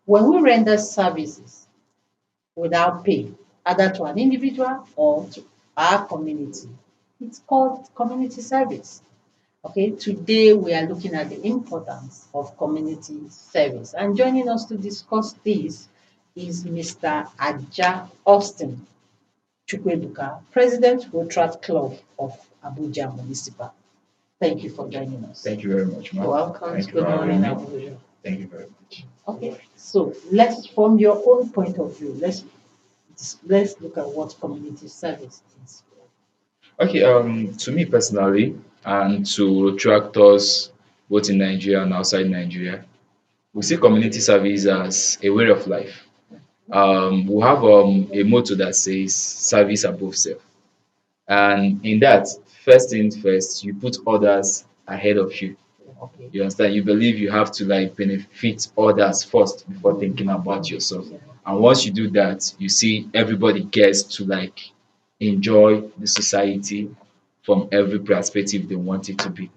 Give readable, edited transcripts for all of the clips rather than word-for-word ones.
When we render services without pay, either to an individual or to our community, it's called community service. Okay, today we are looking at the importance of community service. And joining us to discuss this is Mr. Aja Austin Chukwebuka, President, Rotary Club of Abuja Municipal. Thank you for joining us. Thank you very much, ma'am. You're welcome. Thank you Good for morning, having me. Abuja. Thank you very much. Okay, so let's, from your own point of view, let's look at what community service is. Okay, to me personally, and to tractors both in Nigeria and outside Nigeria, we see community service as a way of life. We have a motto that says service above self. And in that, first things first, you put others ahead of you. Okay. You understand? You believe you have to like benefit others first before thinking about yourself. And once you do that, you see everybody gets to like enjoy the society from every perspective they want it to be.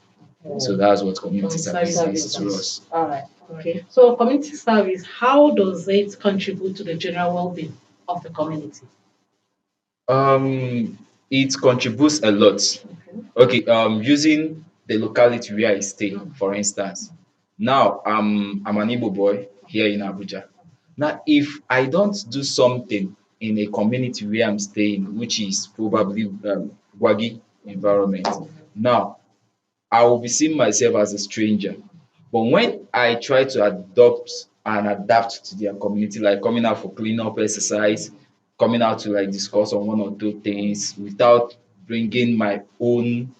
So that's what community service is to us. All right. Okay. So community service, how does it contribute to the general well-being of the community? It contributes a lot. Okay, using the locality where I stay, for instance. Now I'm an Igbo boy here in Abuja. Now, if I don't do something in a community where I'm staying, which is probably Gwagi environment, now I will be seeing myself as a stranger. But when I try to adopt and adapt to their community, like coming out for cleanup exercise, coming out to like discuss on one or two things without bringing my own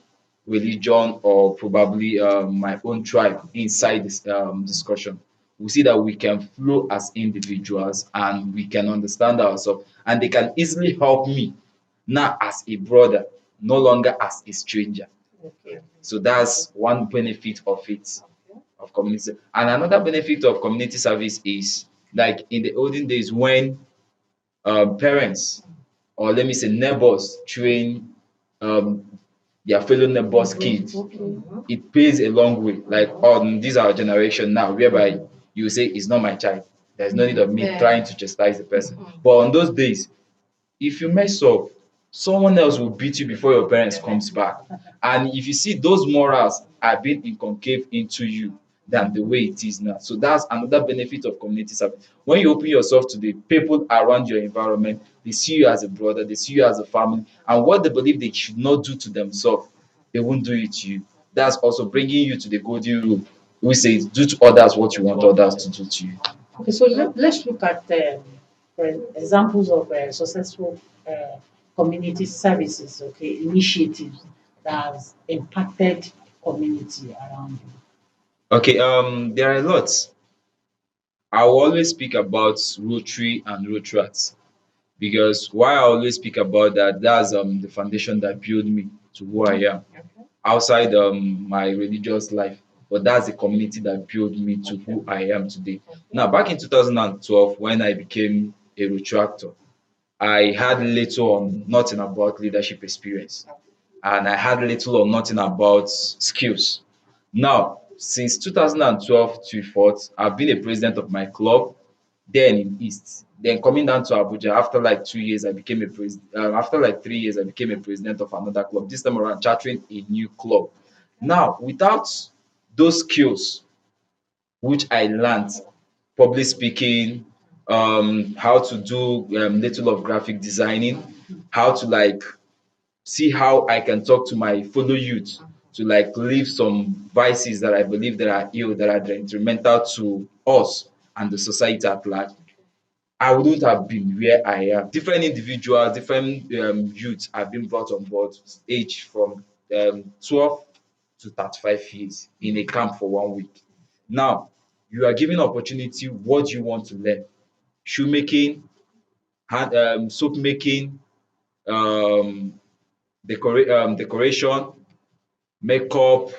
religion or probably my own tribe inside this discussion, we see that we can flow as individuals and we can understand ourselves, and they can easily help me now as a brother, no longer as a stranger. Okay. So that's one benefit of it, of community. And another benefit of community service is like in the olden days when parents, or let me say neighbors, train um, their fellow neighbors' kids. Okay. It pays a long way. Like on this our generation now, whereby you say it's not my child. There's no need of me Yeah. trying to chastise the person. But on those days, if you mess up, someone else will beat you before your parents comes back. And if you see those morals are being inculcated into you than the way it is now. So that's another benefit of community service. When you open yourself to the people around your environment, they see you as a brother, they see you as a family, and what they believe they should not do to themselves, they won't do it to you. That's also bringing you to the golden rule, which says, do to others what you want others to do to you. Okay, so let's look at examples of successful community services, okay, initiatives that has impacted community around you. Okay, there are a lot. I will always speak about Rotary and Rotarats because why I always speak about that, that's the foundation that built me to who I am outside my religious life. But that's the community that built me to who I am today. Now, back in 2012, when I became a retractor, I had little or nothing about leadership experience, and I had little or nothing about skills. Now, since 2012 to forth, I've been a president of my club, then in East. Then coming down to Abuja, after like 2 years, I became a president. After like 3 years, I became a president of another club. This time around, chartering a new club. Now, without those skills, which I learned, public speaking, how to do little of graphic designing, how to like see how I can talk to my fellow youth to like leave some vices that I believe that are ill, that are detrimental to us and the society at large. I wouldn't have been where I am. Different individuals, different youths have been brought on board, age from 12 to 35 years in a camp for 1 week. Now, you are given opportunity. What you want to learn? Shoemaking, soap making, um, decoration, makeup,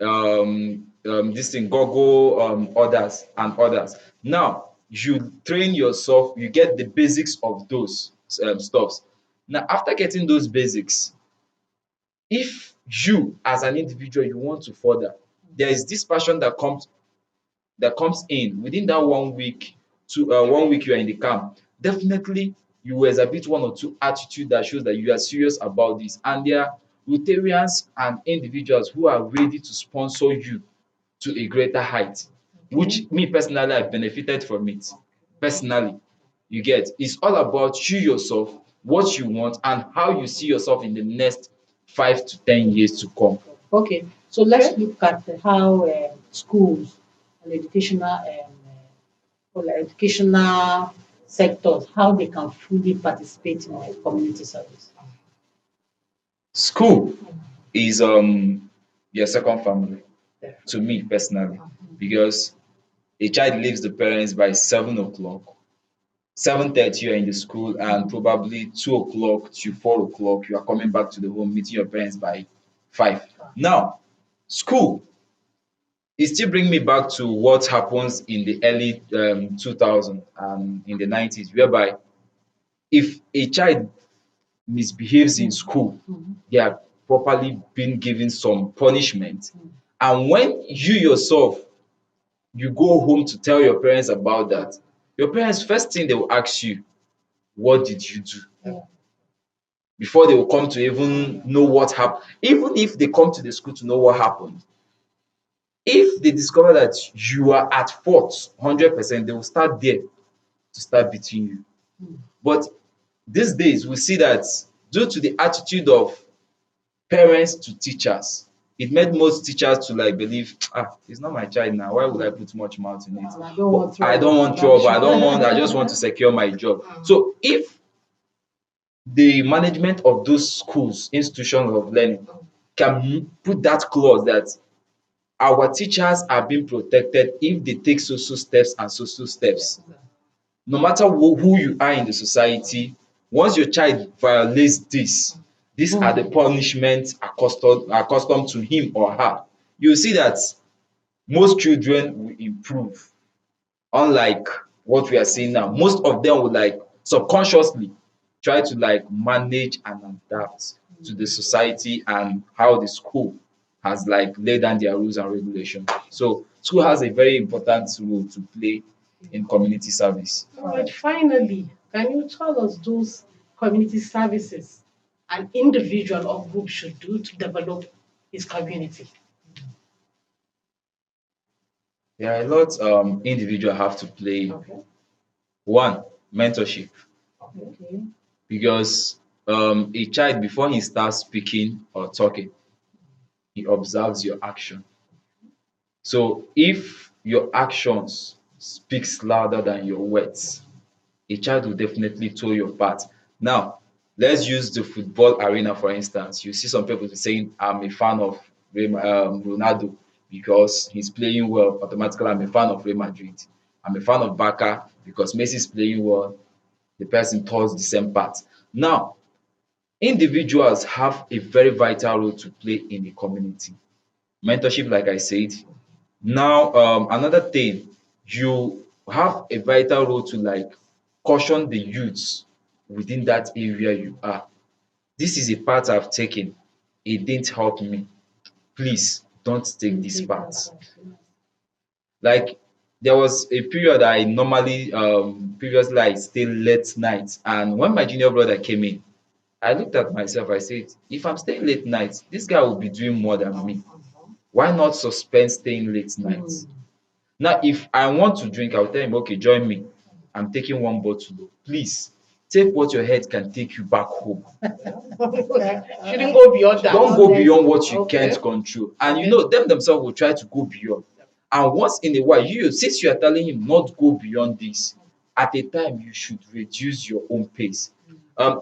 this thing, goggle, others and others. Now you train yourself, you get the basics of those stuffs. Now after getting those basics, if you as an individual you want to further, there is this passion that comes in within that 1 week one week you are in the camp, definitely you will exhibit one or two attitude that shows that you are serious about this. And there are Rotarians and individuals who are ready to sponsor you to a greater height, which me personally I benefited from it. Personally, you get, it's all about you yourself, what you want, and how you see yourself in the next 5 to 10 years to come. Okay, so let's look at how schools and educational sectors, how they can fully participate in community service. School is your second family to me personally, because a child leaves the parents by 7 o'clock. 7:30 you're in the school, and probably 2 o'clock to 4 o'clock you are coming back to the home, meeting your parents by 5. Now, school, it still bring me back to what happens in the early 2000 and in the 90s, whereby if a child misbehaves in school, they are properly being given some punishment. And when you yourself, you go home to tell your parents about that, your parents, first thing they will ask you, what did you do? Before they will come to even know what happened. Even if they come to the school to know what happened, if they discover that you are at fault 100%, they will start there to start beating you. But these days we see that due to the attitude of parents to teachers, it made most teachers to like believe, it's not my child now, why would I put much mouth in it? I don't want trouble, I just want to secure my job. So if the management of those schools, institutions of learning, can put that clause that our teachers are being protected if they take so steps and so steps, no matter who you are in the society, once your child violates this, these are the punishments accustomed to him or her, you see that most children will improve. Unlike what we are seeing now, most of them will like subconsciously try to like manage and adapt to the society and how the school has like laid down their rules and regulations. So school has a very important role to play in community service. All right, finally, can you tell us those community services an individual or group should do to develop his community? There are a lot individual have to play. Okay. One, mentorship, Okay. because a child, before he starts speaking or talking, he observes your action. So if your actions speaks louder than your words, a child will definitely toe your path. Now, let's use the football arena for instance. You see some people saying, I'm a fan of Ronaldo because he's playing well. Automatically, I'm a fan of Real Madrid. I'm a fan of Barca because Messi is playing well. The person toes the same path. Now, individuals have a very vital role to play in a community. Mentorship, like I said. Now, another thing, you have a vital role to like caution the youths within that area you are. This is a path I've taken. It didn't help me. Please don't take this path. Like there was a period I normally previously I stay late night, and when my junior brother came in, I looked at myself, I said, if I'm staying late night, this guy will be doing more than me. Why not suspend staying late nights? Now, if I want to drink, I'll tell him, okay, join me. I'm taking one bottle. Please take what your head can take you back home. Shouldn't go beyond that. Don't go beyond what you Okay. can't control. And you know, them themselves will try to go beyond. And once in a while, since you are telling him not go beyond this, at a time you should reduce your own pace.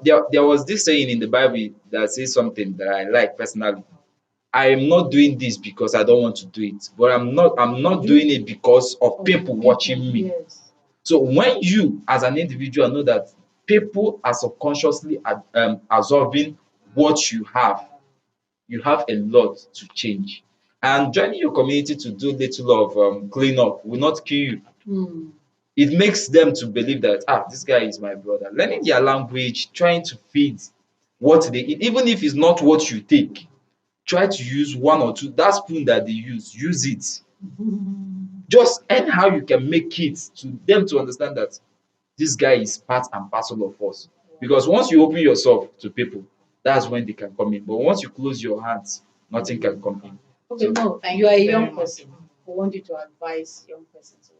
There was this saying in the Bible that says something that I like personally. I am not doing this because I don't want to do it, but I'm not doing it because of people watching me. Yes. So when you as an individual know that people are subconsciously absorbing what you have a lot to change. And joining your community to do little of cleanup will not kill you. Mm. It makes them to believe that this guy is my brother. Learning their language, trying to feed what they eat, even if it's not what you take, try to use one or two. That spoon that they use it. Just anyhow you can make it to them to understand that this guy is part and parcel of us. Because once you open yourself to people, that's when they can come in. But once you close your hands, nothing can come in. Okay, So no, Thank you are a you very young much. person. I want you to advise young persons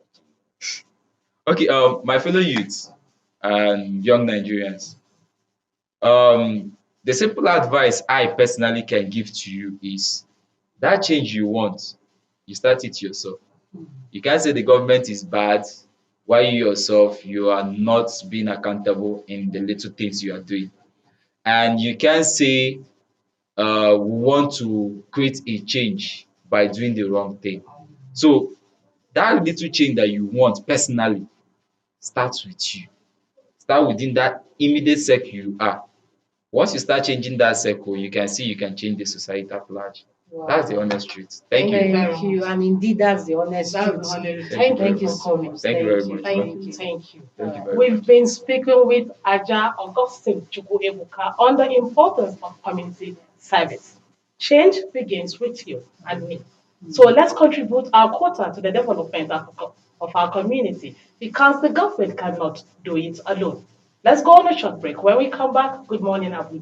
watching. okay, my fellow youths and young Nigerians, the simple advice I personally can give to you is that change you want, you start it yourself. You can't say the government is bad while you yourself you are not being accountable in the little things you are doing. And you can't say we want to create a change by doing the wrong thing. So that little change that you want personally starts with you. Start within that immediate circle you are. Once you start changing that circle, you can see you can change the society at large. That's the Wow. honest truth. Thank you. very Thank you. much. And indeed, that's the honest That's truth. the honest. Thank you Thank very you Thank you for much. so coming. much. Thank you very much. Thank you. Thank you. Thank you very much. We've been speaking with Aja Augustine Chukwuebuka on the importance of community service. Change begins with you and me. So let's contribute our quota to the development of our community because the government cannot do it alone. Let's go on a short break. When we come back, good morning, Abuja.